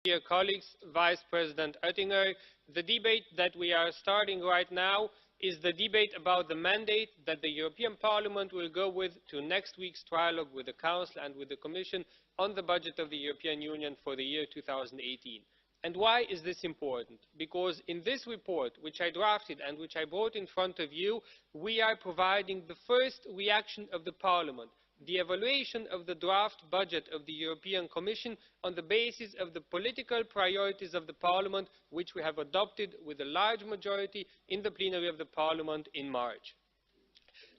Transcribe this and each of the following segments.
Dear colleagues, Vice President Oettinger, the debate that we are starting right now is the debate about the mandate that the European Parliament will go with to next week's trilogue with the Council and with the Commission on the budget of the European Union for the year 2018. And why is this important? Because in this report, which I drafted and which I brought in front of you, we are providing the first reaction of the Parliament, the evaluation of the draft budget of the European Commission on the basis of the political priorities of the Parliament, which we have adopted with a large majority in the plenary of the Parliament in March.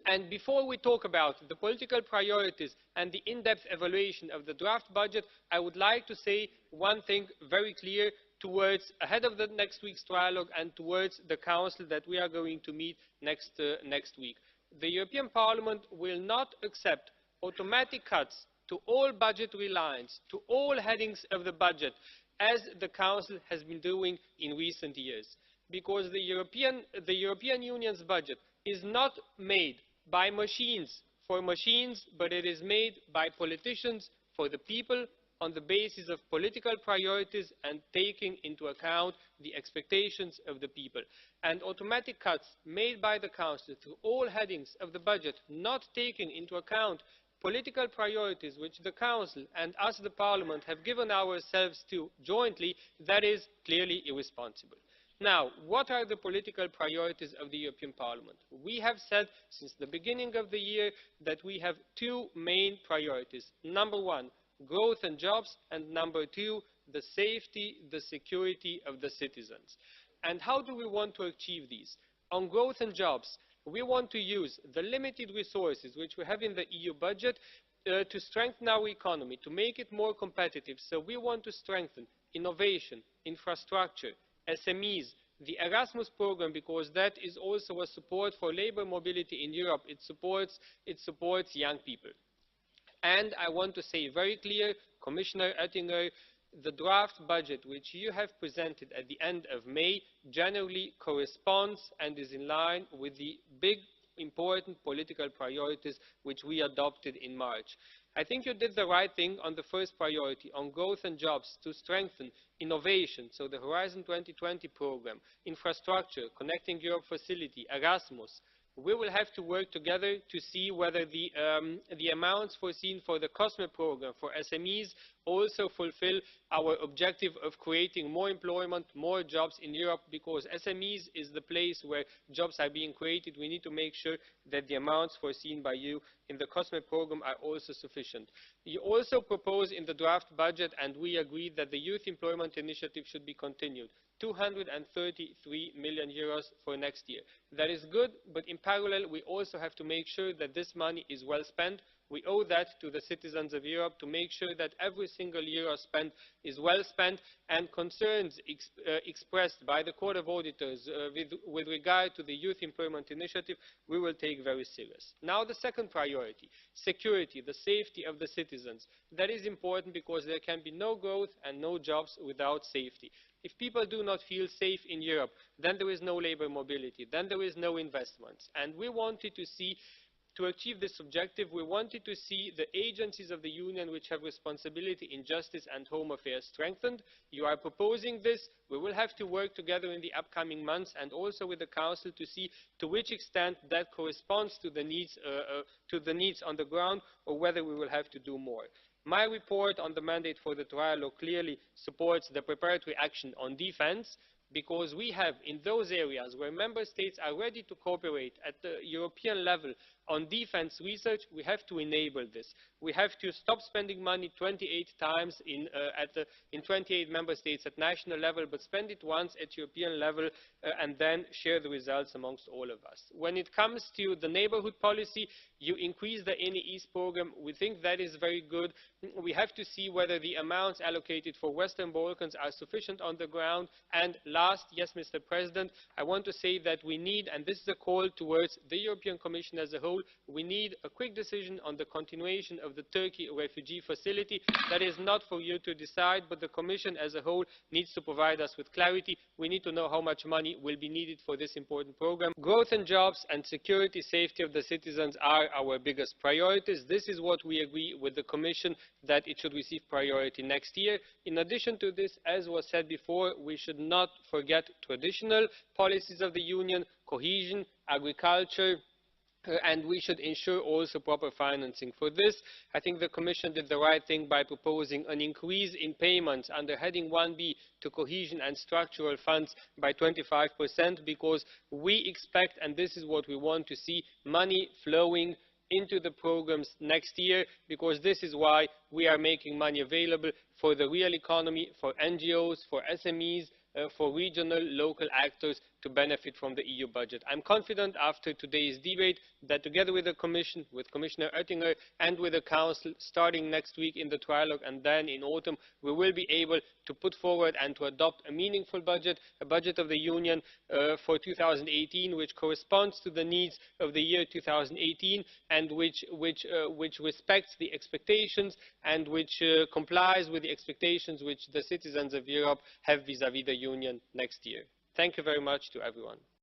And before we talk about the political priorities and the in-depth evaluation of the draft budget, I would like to say one thing very clear ahead of the next week's trilogue and towards the Council that we are going to meet next week. The European Parliament will not accept automatic cuts to all budgetary lines, to all headings of the budget, as the Council has been doing in recent years. Because the European Union's budget is not made by machines for machines, but it is made by politicians for the people on the basis of political priorities and taking into account the expectations of the people. And automatic cuts made by the Council through all headings of the budget, not taking into account political priorities which the Council and us, the Parliament, have given ourselves to jointly, that is clearly irresponsible. Now, what are the political priorities of the European Parliament? We have said since the beginning of the year that we have two main priorities. Number one, growth and jobs, and number two, the safety, the security of the citizens. And how do we want to achieve these? On growth and jobs, we want to use the limited resources which we have in the EU budget to strengthen our economy, to make it more competitive. So we want to strengthen innovation, infrastructure, SMEs, the Erasmus programme, because that is also a support for labour mobility in Europe. It supports young people. And I want to say very clear, Commissioner Oettinger, the draft budget which you have presented at the end of May generally corresponds and is in line with the big important political priorities which we adopted in March. I think you did the right thing on the first priority, on growth and jobs, to strengthen innovation, so the Horizon 2020 programme, infrastructure, Connecting Europe facility, Erasmus. We will have to work together to see whether the amounts foreseen for the COSME programme for SMEs also fulfil our objective of creating more employment, more jobs in Europe, because SMEs is the place where jobs are being created. We need to make sure that the amounts foreseen by you in the COSME programme are also sufficient. You also propose in the draft budget, and we agree, that the Youth Employment Initiative should be continued. 233 million euros for next year. That is good, but in parallel we also have to make sure that this money is well spent. We owe that to the citizens of Europe, to make sure that every single euro spent is well spent, and concerns expressed by the Court of Auditors with regard to the Youth Employment Initiative, we will take very serious. Now the second priority, security, the safety of the citizens. That is important because there can be no growth and no jobs without safety. If people do not feel safe in Europe, then there is no labour mobility, then there is no investments. And we wanted to see, to achieve this objective, we wanted to see the agencies of the Union which have responsibility in justice and home affairs strengthened. You are proposing this. We will have to work together in the upcoming months and also with the Council to see to which extent that corresponds to the needs on the ground, or whether we will have to do more. My report on the mandate for the trilogue clearly supports the preparatory action on defence, because we have, in those areas where member states are ready to cooperate at the European level on defence research, we have to enable this. We have to stop spending money 28 times in 28 member states at national level, but spend it once at European level and then share the results amongst all of us. When it comes to the neighbourhood policy, you increase the NEEs programme. We think that is very good. We have to see whether the amounts allocated for Western Balkans are sufficient on the ground. And last, yes, Mr. President, I want to say that we need, and this is a call towards the European Commission as a whole, whole, we need a quick decision on the continuation of the Turkey refugee facility. That is not for you to decide, but the Commission as a whole needs to provide us with clarity. We need to know how much money will be needed for this important program. Growth and jobs and security, safety of the citizens are our biggest priorities. This is what we agree with the Commission, that it should receive priority next year. In addition to this, as was said before, we should not forget traditional policies of the Union, cohesion, agriculture, and we should ensure also proper financing for this. I think the Commission did the right thing by proposing an increase in payments under heading 1B to cohesion and structural funds by 25%, because we expect, and this is what we want to see, money flowing into the programs next year, because this is why we are making money available for the real economy, for NGOs, for SMEs, for regional, local actors to benefit from the EU budget. I'm confident after today's debate that together with the Commission, with Commissioner Oettinger and with the Council, starting next week in the trilogue and then in autumn, we will be able to put forward and to adopt a meaningful budget, a budget of the Union for 2018, which corresponds to the needs of the year 2018 and which respects the expectations and which complies with the expectations which the citizens of Europe have vis-à-vis the Union next year. Thank you very much to everyone.